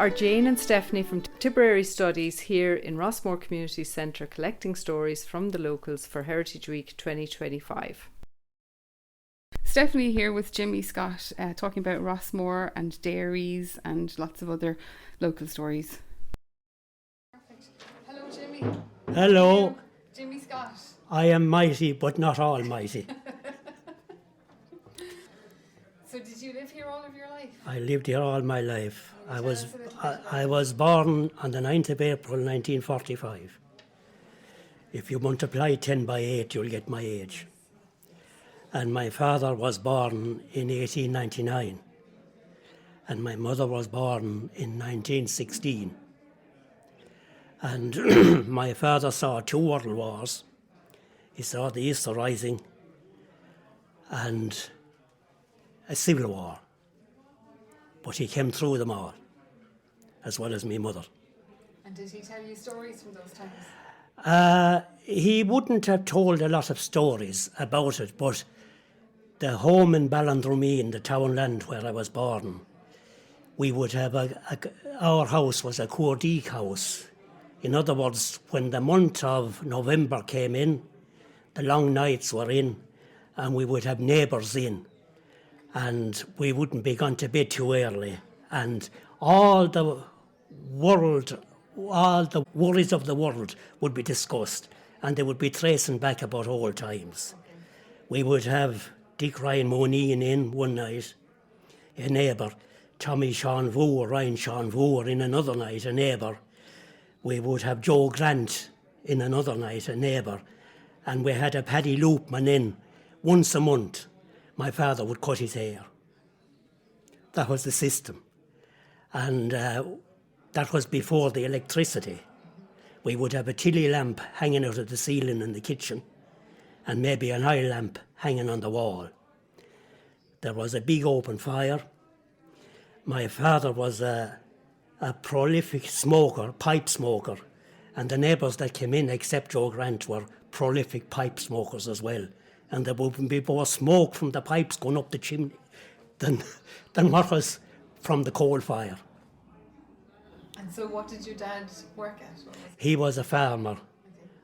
are Jane and Stephanie from Tipperary Studies here in Rossmore Community Centre collecting stories from the locals for Heritage Week 2025. Stephanie here with Jimmy Scott talking about Rossmore and dairies and lots of other local stories. Perfect. Hello Jimmy. Hello. Jimmy Scott. I am mighty but not almighty. So did you live here all of your life? I lived here all my life. I was born on the 9th of April 1945. If you multiply 10 by 8 you'll get my age. And my father was born in 1899 and my mother was born in 1916. And my father saw 2 world wars. He saw the Easter Rising and a civil war, but he came through them all, as well as my mother. And did he tell you stories from those times? He wouldn't have told a lot of stories about it, but the home in Ballandrumeen, the townland where I was born, we would have our house was a cuairtaíocht house. In other words, when the month of November came in, the long nights were in, and we would have neighbours in. And we wouldn't be gone to bed too early. And all the worries of the world would be discussed, and they would be tracing back about old times. We would have Dick Ryan Mooneen in one night, a neighbour, Tommy Sean Voor, Ryan Sean Voor in another night, a neighbour. We would have Joe Grant in another night, a neighbour. And we had a Paddy Loopman in once a month. My father would cut his hair. That was the system. And that was before the electricity. We would have a tilly lamp hanging out of the ceiling in the kitchen and maybe an oil lamp hanging on the wall. There was a big open fire. My father was a prolific smoker, pipe smoker, and the neighbours that came in, except Joe Grant, were prolific pipe smokers as well. And there would be more smoke from the pipes going up the chimney than what was from the coal fire. And so what did your dad work at? He was a farmer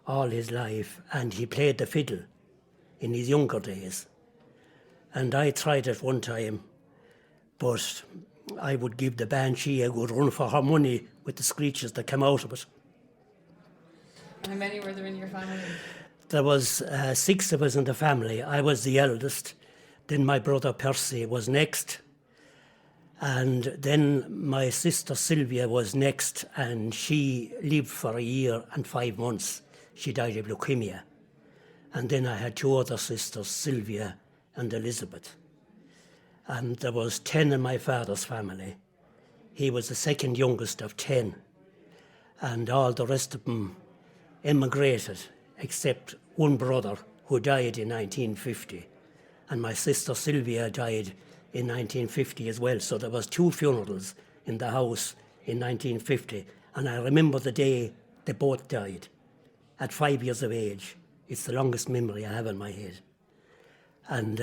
all his life, and he played the fiddle in his younger days. And I tried it one time, but I would give the banshee a good run for her money with the screeches that came out of it. And how many were there in your family? There was 6 of us in the family. I was the eldest. Then my brother Percy was next. And then my sister Sylvia was next, and she lived for 1 year and 5 months. She died of leukemia. And then I had 2 other sisters, Sylvia and Elizabeth. And there was 10 in my father's family. He was the second youngest of 10. And all the rest of them emigrated, except one brother who died in 1950. And my sister Sylvia died in 1950 as well. So there was 2 funerals in the house in 1950. And I remember the day they both died, at 5 years of age. It's the longest memory I have in my head. And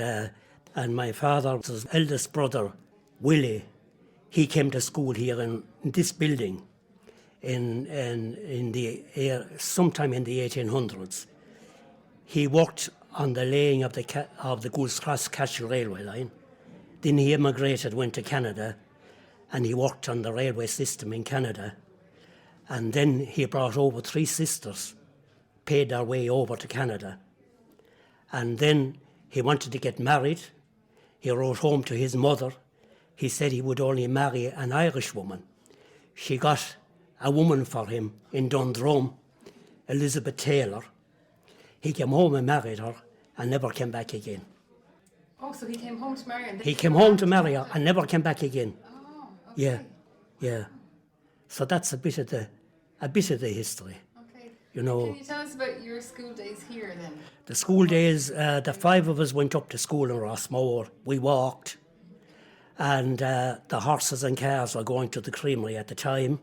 my father's eldest brother, Willie, he came to school here in this building sometime in the 1800s. He worked on the laying of the Goose Cross Cashel railway line. Then he emigrated, went to Canada, and he worked on the railway system in Canada. And then he brought over 3 sisters, paid their way over to Canada. And then he wanted to get married. He wrote home to his mother. He said he would only marry an Irish woman. She got a woman for him in Dundrum, Elizabeth Taylor. He came home and married her and never came back again. Oh, so he came home to marry her? He came home to marry her and never came back again. Oh, okay. Yeah. So that's a bit of the history. Okay. You know. Can you tell us about your school days here then? The school days, the 5 of us went up to school in Rossmore. We walked, and the horses and cars were going to the creamery at the time,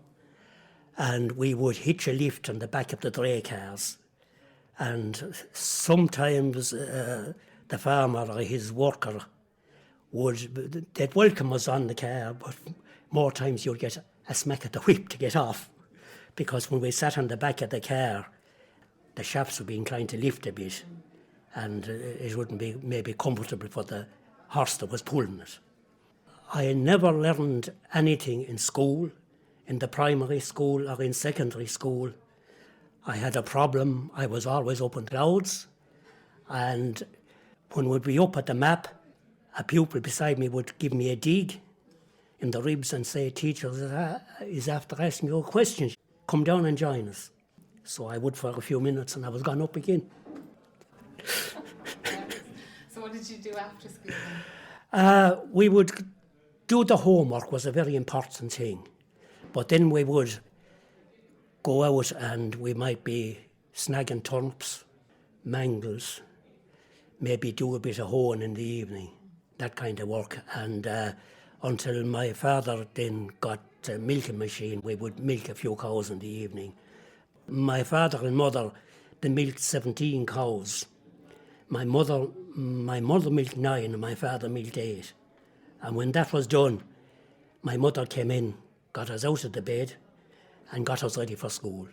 and we would hitch a lift on the back of the dray cars. And sometimes the farmer or his worker they'd welcome us on the car, but more times you'd get a smack at the whip to get off, because when we sat on the back of the car, the shafts would be inclined to lift a bit, and it wouldn't be maybe comfortable for the horse that was pulling it. I never learned anything in school, in the primary school or in secondary school. I had a problem. I was always up in clouds, and when we'd be up at the map, a pupil beside me would give me a dig in the ribs and say, "Teacher is after asking you a question. Come down and join us." So I would for a few minutes and I was gone up again. So what did you do after school then? We would do the homework, was a very important thing. But then we would go out and we might be snagging turnips, mangles, maybe do a bit of hoeing in the evening, that kind of work. And until my father then got a milking machine, we would milk a few cows in the evening. My father and mother, they milked 17 cows. My mother milked 9 and my father milked 8. And when that was done, my mother came in, got us out of the bed and got us ready for school.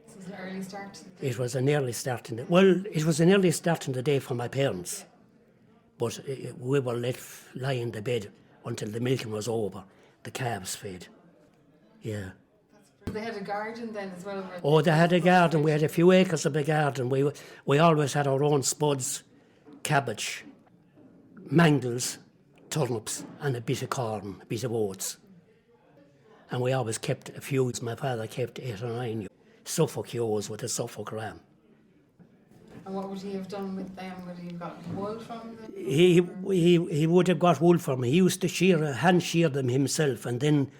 So it was an early start to the day. It was an early start in the, well, it was an early start in the day for my parents. But we were let lie in the bed until the milking was over, the calves fed. Yeah. They had a garden then as well? Oh, they had a garden. We had a few acres of a garden. We always had our own spuds, cabbage, mangles, turnips, and a bit of corn, a bit of oats. And we always kept a few. My father kept 8 or 9 Suffolk ewes with a Suffolk ram. And what would he have done with them? Would he have got wool from them? He would have got wool from me. He used to hand shear them himself, and then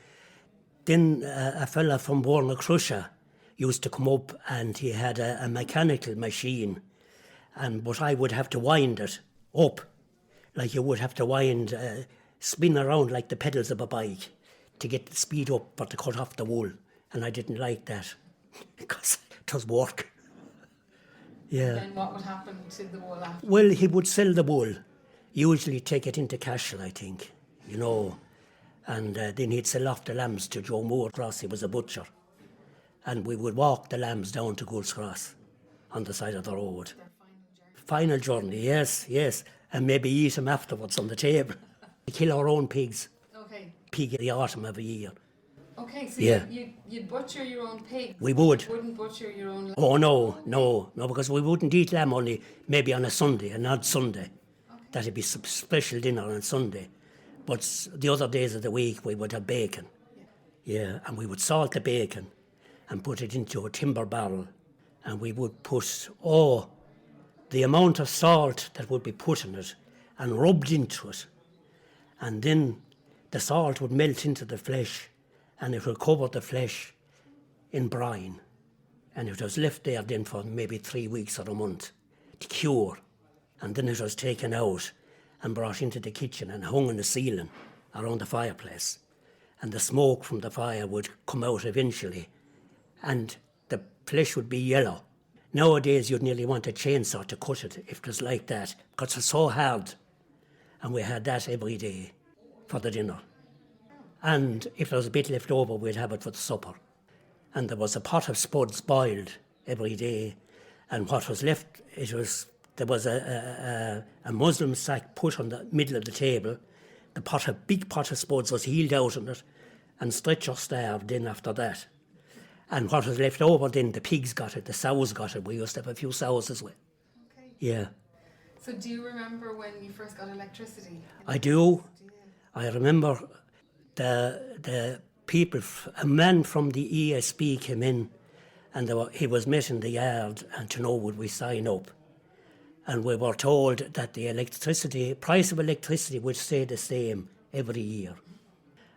a fella from Borna used to come up and he had a mechanical machine, but I would have to wind it up, like you would have to wind, spin around like the pedals of a bike to get the speed up or to cut off the wool, and I didn't like that because it was work. Yeah. Then what would happen to the wool after? Well, he would sell the wool, usually take it into Cashel, I think, you know. And then he'd sell off the lambs to Joe Moore Cross. He was a butcher. And we would walk the lambs down to Goulds Cross on the side of the road. Final journey, yes. And maybe eat them afterwards on the table. We kill our own pigs. Okay. Pig in the autumn every year. Okay, so Yeah. you'd butcher your own pigs? We would. You wouldn't butcher your own lamb? Oh, no, because we wouldn't eat lamb only maybe on a Sunday, an odd Sunday. Okay. That'd be some special dinner on Sunday. But the other days of the week we would have bacon. Yeah, and we would salt the bacon and put it into a timber barrel, and we would put, the amount of salt that would be put in it and rubbed into it. And then the salt would melt into the flesh and it would cover the flesh in brine. And it was left there then for maybe 3 weeks or a month to cure. And then it was taken out and brought into the kitchen and hung in the ceiling around the fireplace. And the smoke from the fire would come out eventually, and the flesh would be yellow. Nowadays you'd nearly want a chainsaw to cut it if it was like that, because it's so hard. And we had that every day for the dinner. And if there was a bit left over, we'd have it for the supper. And there was a pot of spuds boiled every day, and what was left, there was a muslin sack put on the middle of the table. The big pot of spuds was heeled out on it, and stretcher starved then after that. And what was left over then, the pigs got it, the sows got it. We used to have a few sows as well. Okay. Yeah. So do you remember when you first got electricity? I do. I remember the people, a man from the ESB came in, and he was met in the yard and to know would we sign up. And we were told that the price of electricity would stay the same every year.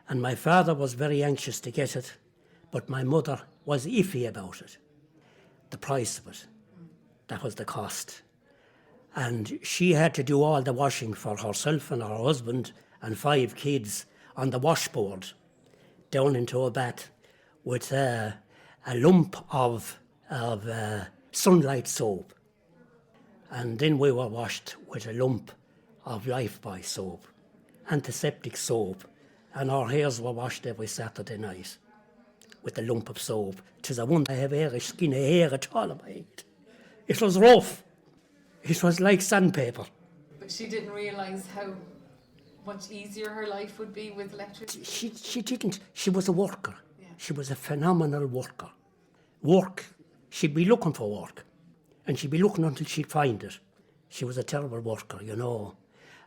And my father was very anxious to get it, but my mother was iffy about it, the price of it. That was the cost. And she had to do all the washing for herself and her husband and 5 kids on the washboard down into a bath with a lump of sunlight soap. And then we were washed with a lump of Lifebuoy soap, antiseptic soap, and our hairs were washed every Saturday night with a lump of soap. 'Tis a wonder I have a skin of hair at all on my head. It was rough. It was like sandpaper. But she didn't realise how much easier her life would be with electricity. She didn't. She was a worker. Yeah. She was a phenomenal worker. Work. She'd be looking for work. And she'd be looking until she'd find it. She was a terrible worker, you know.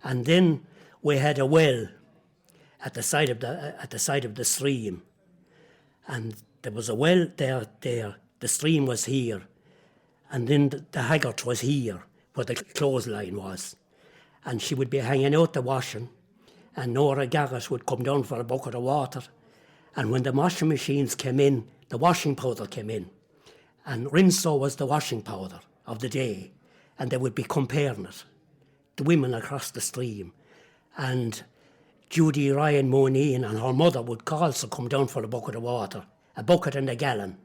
And then we had a well at the side of the stream. And there was a well there. The stream was here. And then the haggart was here, where the clothesline was. And she would be hanging out the washing. And Nora Garrett would come down for a bucket of water. And when the washing machines came in, the washing powder came in. And Rinso was the washing powder of the day. And they would be comparing it, the women across the stream. And Judy Ryan Moneen and her mother would also come down for a bucket of water, a bucket and a gallon.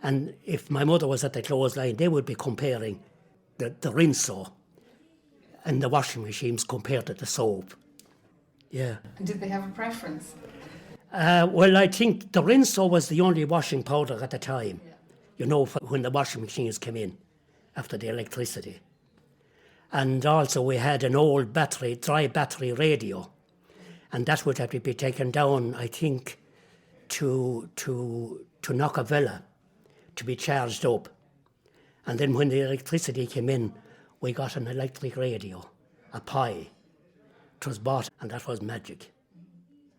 And if my mother was at the clothesline, they would be comparing the Rinso and the washing machines compared to the soap. Yeah. And did they have a preference? Well, I think the Rinso was the only washing powder at the time, you know, when the washing machines came in after the electricity. And also we had an old dry battery radio, and that would have to be taken down, I think, to Knockavella to be charged up. And then when the electricity came in, we got an electric radio, a Pi. It was bought, and that was magic.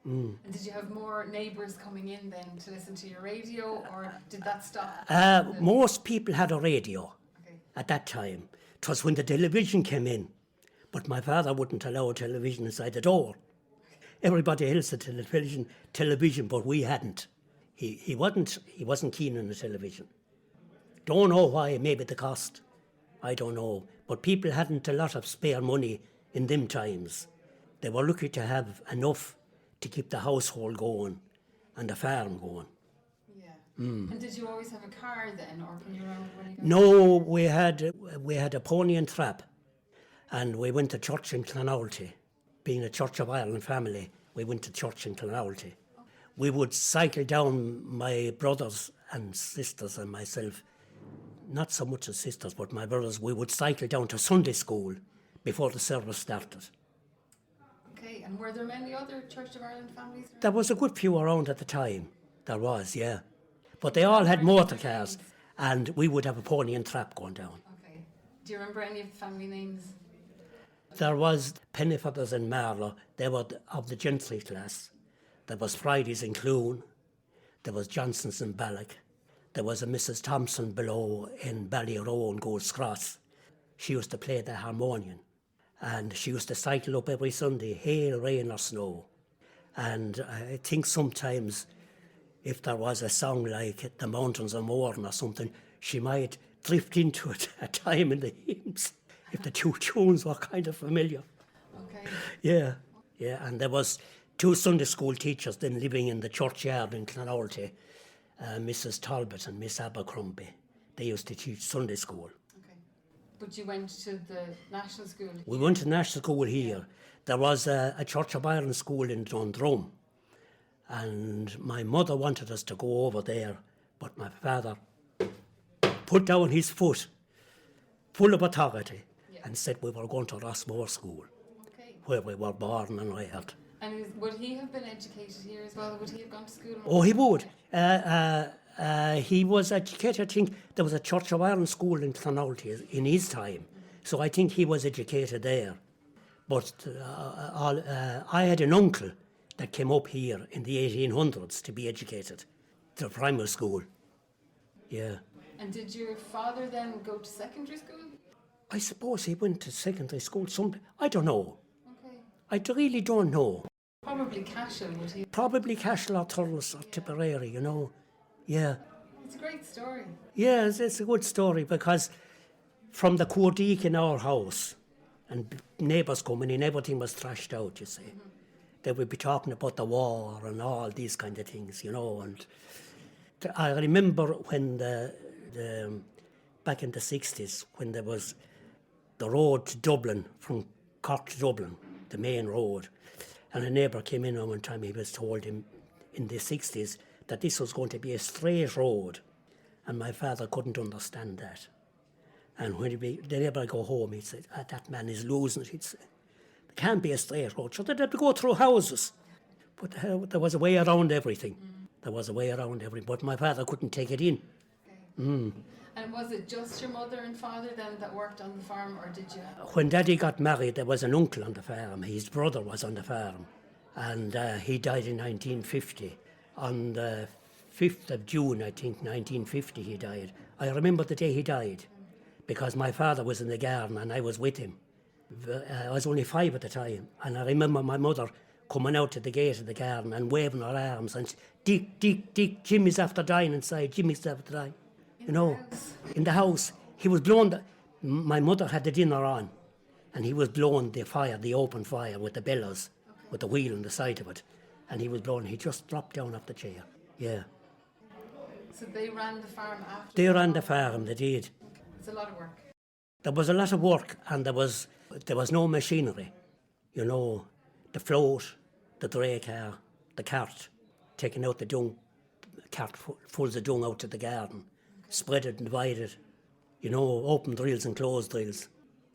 And did you have more neighbours coming in then to listen to your radio, or did that stop? Most people had a radio at that time. It was when the television came in, but my father wouldn't allow a television inside the door. Everybody else had television, but we hadn't. He wasn't keen on the television. Don't know why, maybe the cost. I don't know. But people hadn't a lot of spare money in them times. They were lucky to have enough to keep the household going and the farm going. Yeah. And did you always have a car then, or from your own? No, we had a pony and trap, and we went to church in Clonalty. Being a Church of Ireland family, we went to church in Clonalty. We would cycle down, my brothers and sisters and myself, not so much as sisters, but my brothers, we would cycle down to Sunday school before the service started. Okay, and were there many other Church of Ireland families? There was a good few around at the time. There was, yeah. But they all had motor cars, and we would have a pony and trap going down. Okay. Do you remember any of the family names? There was Pennyfeathers in Marlow. They were of the gentry class. There was Fridays in Clune. There was Johnson's in Ballock. There was a Mrs. Thompson below in Ballyroe and Gold's Cross. She used to play the harmonium. And she used to cycle up every Sunday, hail, rain or snow. And I think sometimes if there was a song like The Mountains of Mourne or something, she might drift into it at time in the hymns, if the two tunes were kind of familiar. Okay. Yeah, and there was two Sunday school teachers then living in the churchyard in Clonalty, Mrs. Talbot and Miss Abercrombie. They used to teach Sunday school. But you went to the national school? We went to national school here. There was a Church of Ireland school in Dundrum, and my mother wanted us to go over there, but my father put down his foot, full of authority, and said we were going to Rossmore School, where we were born and reared. And would he have been educated here as well? Would he have gone to school? Oh, he would. He was educated. I think there was a Church of Ireland school in Clonalty in his time, so I think he was educated there. But I had an uncle that came up here in the 1800s to be educated, to primary school. Yeah. And did your father then go to secondary school? I suppose he went to secondary school. I don't know. Okay. I really don't know. Probably Cashel, would he? Probably Cashel or Thurles or Tipperary, you know. Yeah. It's a great story. Yeah, it's a good story, because from the cuairtaíocht in our house and neighbours coming in, everything was thrashed out, you see. They would be talking about the war and all these kind of things, you know. And I remember when back in the 60s, when there was the road to Dublin, from Cork to Dublin, the main road, And a neighbour came in one time, he was told him in the 60s that this was going to be a straight road. And my father couldn't understand that. And when the neighbour go home, he'd say, that man is losing it. He'd say, there can't be a straight road. So they'd have to go through houses. But there was a way around everything. There was a way around everything. But my father couldn't take it in. Okay. And was it just your mother and father then that worked on the farm, or did you have... When Daddy got married, there was an uncle on the farm. His brother was on the farm. And he died in 1950. On the 5th of June, I think, 1950 he died. I remember the day he died because my father was in the garden and I was with him. I was only 5 at the time. And I remember my mother coming out to the gate of the garden and waving her arms and Dick, Dick, Dick, Jimmy's after dying inside, Jimmy's after dying. You know, in the house. He was blowing, my mother had the dinner on and he was blowing the fire, the open fire with the bellows, with the wheel on the side of it. And he was blowing, he just dropped down off the chair. Yeah. So they ran the farm after? They ran the farm, they did. It's a lot of work. There was a lot of work and there was no machinery. You know, the float, the dray car, the cart, taking out the dung, cart fulls of dung out to the garden, spread it and divide it. You know, open drills and closed drills,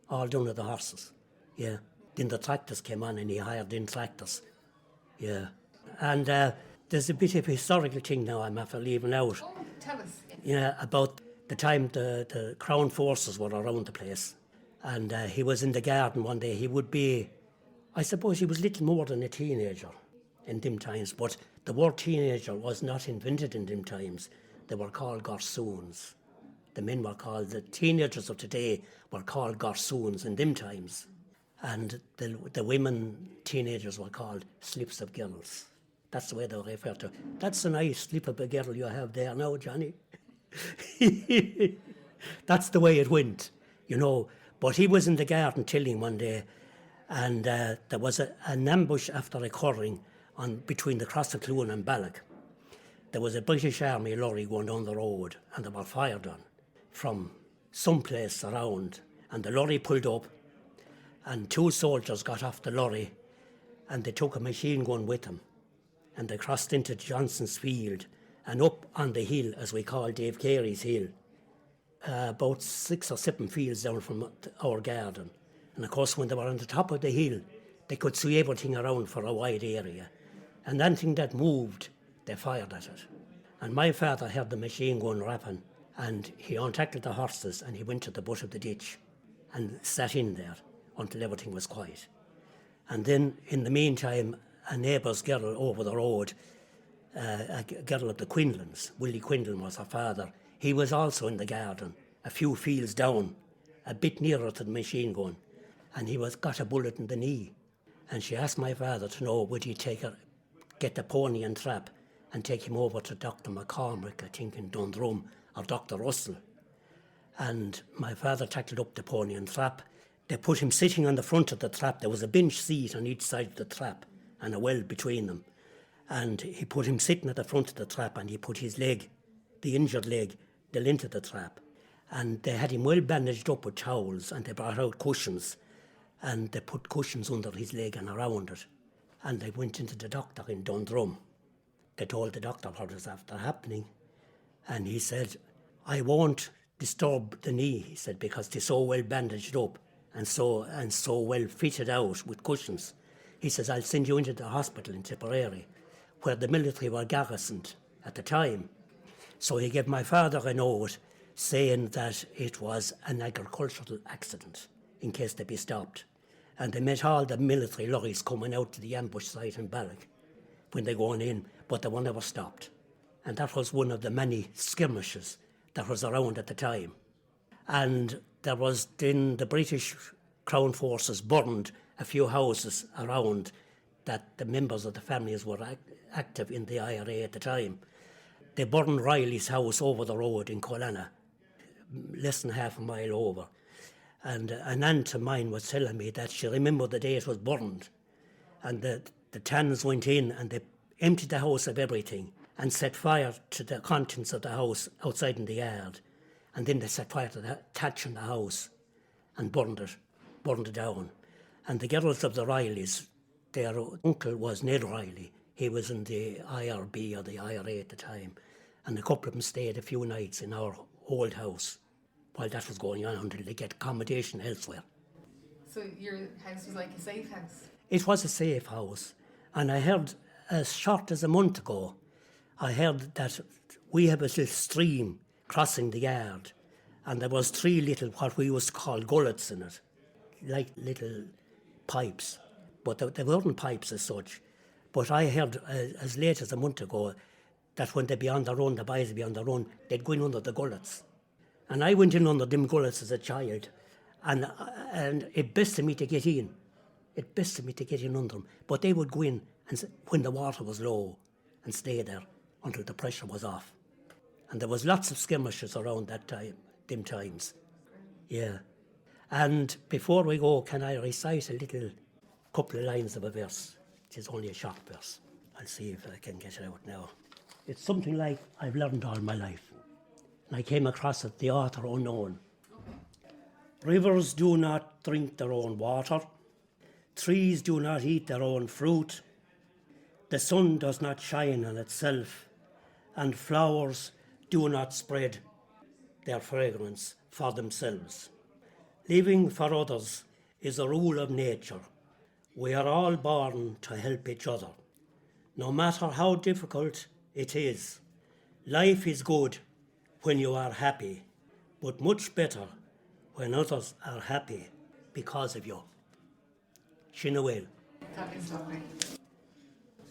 all done with the horses. Yeah. Then the tractors came on and he hired in tractors. Yeah. And there's a bit of a historical thing now I'm after leaving out. Oh, tell us. Yeah, about the time the Crown forces were around the place. And he was in the garden one day. He would be, I suppose he was little more than a teenager in them times. But the word teenager was not invented in them times. They were called garçons. The men were called, the teenagers of today were called garçons in them times. And the women teenagers were called slips of girls. That's the way they were referred to. That's a nice slip of a girl you have there now, Johnny. That's the way it went, you know. But he was in the garden tilling one day, and there was an ambush after occurring between the Cross of Clune and Balloch. There was a British Army lorry going down the road, and they were fired on from someplace around. And the lorry pulled up, and 2 soldiers got off the lorry, and they took a machine gun with them. And they crossed into Johnson's Field and up on the hill, as we call Dave Carey's hill, about 6 or 7 fields down from our garden. And of course, when they were on the top of the hill, they could see everything around for a wide area. And anything that moved, they fired at it. And my father had the machine gun rapping, and he untackled the horses and he went to the butt of the ditch and sat in there until everything was quiet. And then, in the meantime, a neighbour's girl over the road, a girl of the Quinlans, Willie Quinlan was her father, he was also in the garden, a few fields down, a bit nearer to the machine gun, and he got a bullet in the knee. And she asked my father to know would he get the pony and trap and take him over to Dr. McCormick, I think in Dundrum, or Dr. Russell. And my father tackled up the pony and trap. They put him sitting on the front of the trap. There was a bench seat on each side of the trap and a well between them. And he put him sitting at the front of the trap and he put his leg, the injured leg, the length of the trap. And they had him well bandaged up with towels and they brought out cushions and they put cushions under his leg and around it. And they went into the doctor in Dundrum. They told the doctor what was after happening. And he said, I won't disturb the knee, he said, because they're so well bandaged up and so well fitted out with cushions. He says, I'll send you into the hospital in Tipperary, where the military were garrisoned at the time. So he gave my father a note saying that it was an agricultural accident in case they be stopped. And they met all the military lorries coming out to the ambush site in Balloch when they going in, but they were never stopped. And that was one of the many skirmishes that was around at the time. And there was then the British Crown forces burned a few houses around that the members of the families were active in the IRA at the time. They burned Riley's house over the road in Colana, less than half a mile over. And an aunt of mine was telling me that she remembered the day it was burned. And the Tanners went in and they emptied the house of everything and set fire to the contents of the house outside in the yard. And then they set fire to the thatch in the house and burned it down. And the girls of the Rileys, their uncle was Ned Riley. He was in the IRB or the IRA at the time. And a couple of them stayed a few nights in our old house while that was going on until they get accommodation elsewhere. So your house was like a safe house? It was a safe house. And I heard, as short as a month ago, I heard that we have a little stream crossing the yard, and there was 3 little, what we used to call gullets in it, like little pipes. But they weren't pipes as such. But I heard as late as a month ago that when they be on their own, the boys be on their own, they'd go in under the gullets. And I went in under them gullets as a child, and it bested me to get in. It bested me to get in under them. But they would go in and when the water was low and stay there until the pressure was off. And there was lots of skirmishes around that time, them times. Yeah. And before we go, can I recite a little couple of lines of a verse? It is only a short verse. I'll see if I can get it out now. It's something like I've learned all my life. And I came across it, the author unknown. Rivers do not drink their own water. Trees do not eat their own fruit. The sun does not shine on itself. And flowers do not spread their fragrance for themselves. Living for others is a rule of nature. We are all born to help each other. No matter how difficult it is, life is good when you are happy, but much better when others are happy because of you. Sin Will. That is lovely.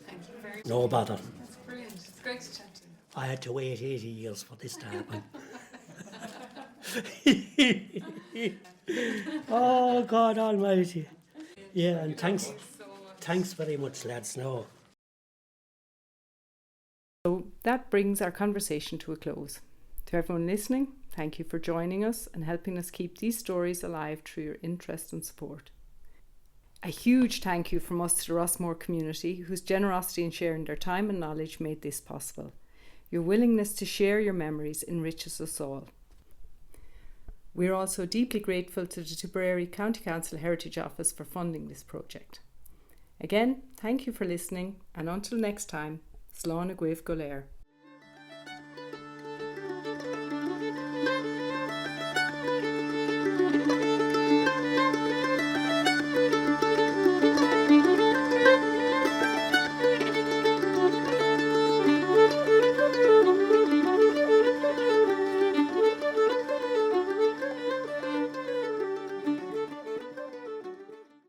Thank you very much. No bother. That's brilliant. It's great to chat to you. I had to wait 80 years for this to happen. Oh, God Almighty. Yeah, and thanks very much, lads. No. So that brings our conversation to a close. To everyone listening, thank you for joining us and helping us keep these stories alive through your interest and support. A huge thank you from us to the Rossmore community, whose generosity in sharing their time and knowledge made this possible. Your willingness to share your memories enriches us all. We are also deeply grateful to the Tipperary County Council Heritage Office for funding this project. Again, thank you for listening, and until next time, Slán a Gaibh go léir.